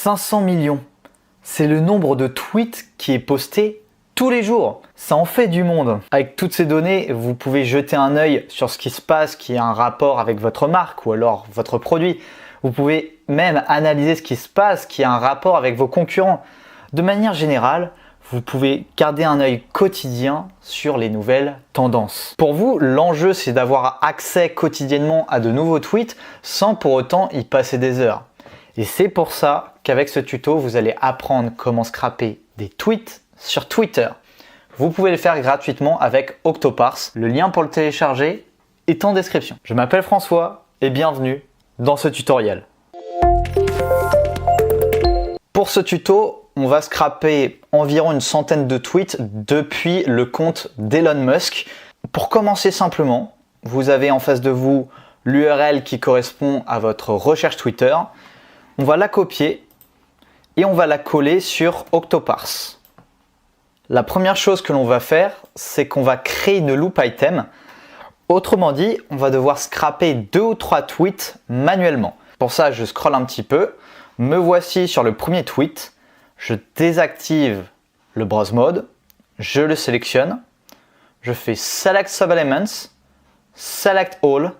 500 millions. C'est le nombre de tweets qui est posté tous les jours. Ça en fait du monde. Avec toutes ces données, vous pouvez jeter un œil sur ce qui se passe, qui a un rapport avec votre marque ou alors votre produit. Vous pouvez même analyser ce qui se passe, qui a un rapport avec vos concurrents. De manière générale, vous pouvez garder un œil quotidien sur les nouvelles tendances. Pour vous, l'enjeu, c'est d'avoir accès quotidiennement à de nouveaux tweets sans pour autant y passer des heures. Et c'est pour ça qu'avec ce tuto, vous allez apprendre comment scraper des tweets sur Twitter. Vous pouvez le faire gratuitement avec Octoparse. Le lien pour le télécharger est en description. Je m'appelle François et bienvenue dans ce tutoriel. Pour ce tuto, on va scraper environ une centaine de tweets depuis le compte d'Elon Musk. Pour commencer simplement, vous avez en face de vous l'URL qui correspond à votre recherche Twitter. On va la copier et on va la coller sur Octoparse. La première chose que l'on va faire, c'est qu'on va créer une loop item. Autrement dit, on va devoir scraper 2 ou 3 tweets manuellement. Pour ça, je scrolle un petit peu. Me voici sur le premier tweet. Je désactive le browse mode. Je le sélectionne. Je fais Select Sub-Elements, Select All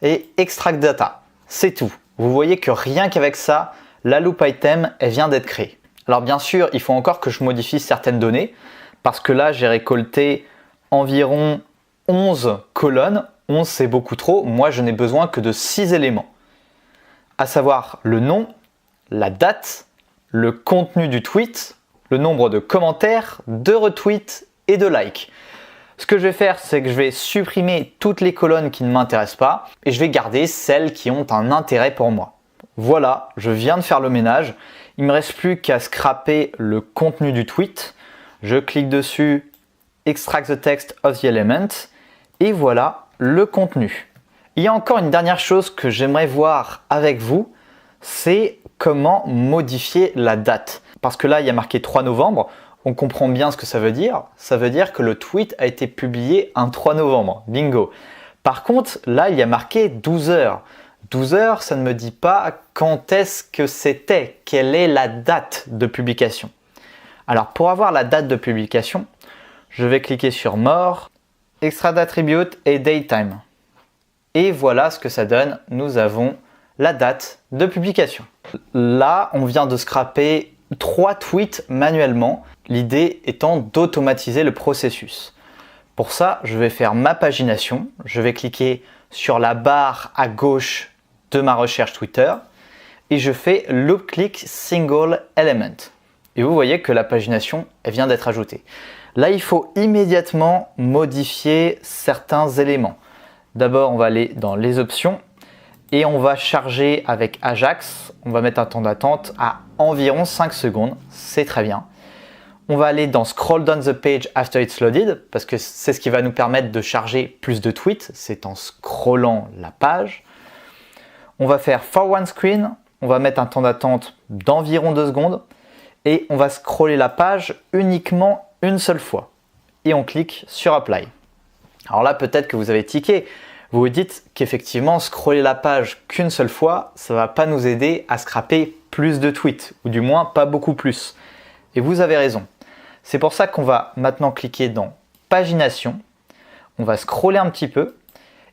et Extract Data. C'est tout. Vous voyez que rien qu'avec ça, la loop item, elle vient d'être créée. Alors bien sûr, il faut encore que je modifie certaines données parce que là, j'ai récolté environ 11 colonnes. 11, c'est beaucoup trop. Moi, je n'ai besoin que de 6 éléments, à savoir le nom, la date, le contenu du tweet, le nombre de commentaires, de retweets et de likes. Ce que je vais faire, c'est que je vais supprimer toutes les colonnes qui ne m'intéressent pas et je vais garder celles qui ont un intérêt pour moi. Voilà, je viens de faire le ménage. Il ne me reste plus qu'à scraper le contenu du tweet. Je clique dessus, Extract the text of the element et voilà le contenu. Il y a encore une dernière chose que j'aimerais voir avec vous, c'est comment modifier la date. Parce que là, il y a marqué 3 novembre. On comprend bien ce que ça veut dire. Ça veut dire que le tweet a été publié un 3 novembre. Bingo. Par contre, là, il y a marqué 12 heures. 12 heures, ça ne me dit pas quand est-ce que c'était, quelle est la date de publication. Alors, pour avoir la date de publication, je vais cliquer sur More, Extract Attribute et Datetime. Et voilà ce que ça donne. Nous avons la date de publication. Là, on vient de scraper 3 tweets manuellement, l'idée étant d'automatiser le processus. Pour ça, je vais faire ma pagination, je vais cliquer sur la barre à gauche de ma recherche Twitter et je fais Loop Click Single Element. Et vous voyez que la pagination elle vient d'être ajoutée. Là, il faut immédiatement modifier certains éléments. D'abord, on va aller dans les options et on va charger avec Ajax. On va mettre un temps d'attente à environ 5 secondes. C'est très bien. On va aller dans Scroll down the page after it's loaded parce que c'est ce qui va nous permettre de charger plus de tweets. C'est en scrollant la page. On va faire For One Screen. On va mettre un temps d'attente d'environ 2 secondes. Et on va scroller la page uniquement une seule fois. Et on clique sur Apply. Alors là, peut-être que vous avez tiqué. Vous vous dites qu'effectivement, scroller la page qu'une seule fois, ça ne va pas nous aider à scraper plus de tweets, ou du moins pas beaucoup plus. Et vous avez raison. C'est pour ça qu'on va maintenant cliquer dans Pagination. On va scroller un petit peu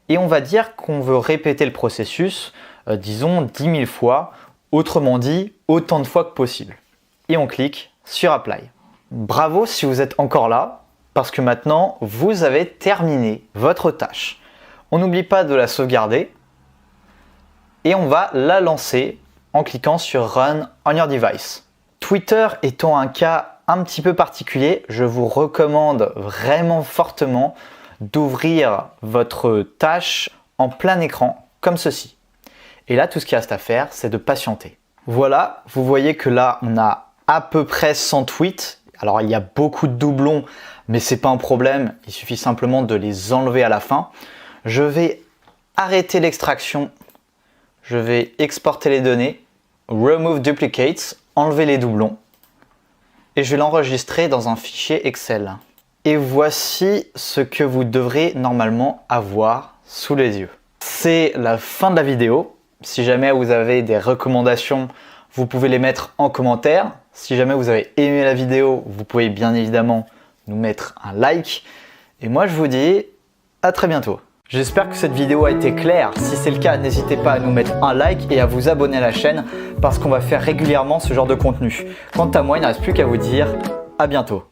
et on va dire qu'on veut répéter le processus, disons 10 000 fois, autrement dit, autant de fois que possible. Et on clique sur Apply. Bravo si vous êtes encore là, parce que maintenant, vous avez terminé votre tâche. On n'oublie pas de la sauvegarder et on va la lancer en cliquant sur Run on your device. Twitter étant un cas un petit peu particulier, je vous recommande vraiment fortement d'ouvrir votre tâche en plein écran comme ceci. Et là, tout ce qu'il reste à faire, c'est de patienter. Voilà, vous voyez que là, on a à peu près 100 tweets. Alors, il y a beaucoup de doublons, mais c'est pas un problème. Il suffit simplement de les enlever à la fin. Je vais arrêter l'extraction. Je vais exporter les données. Remove duplicates, enlever les doublons. Et je vais l'enregistrer dans un fichier Excel. Et voici ce que vous devrez normalement avoir sous les yeux. C'est la fin de la vidéo. Si jamais vous avez des recommandations, vous pouvez les mettre en commentaire. Si jamais vous avez aimé la vidéo, vous pouvez bien évidemment nous mettre un like. Et moi, je vous dis à très bientôt. J'espère que cette vidéo a été claire. Si c'est le cas, n'hésitez pas à nous mettre un like et à vous abonner à la chaîne parce qu'on va faire régulièrement ce genre de contenu. Quant à moi, il ne reste plus qu'à vous dire à bientôt.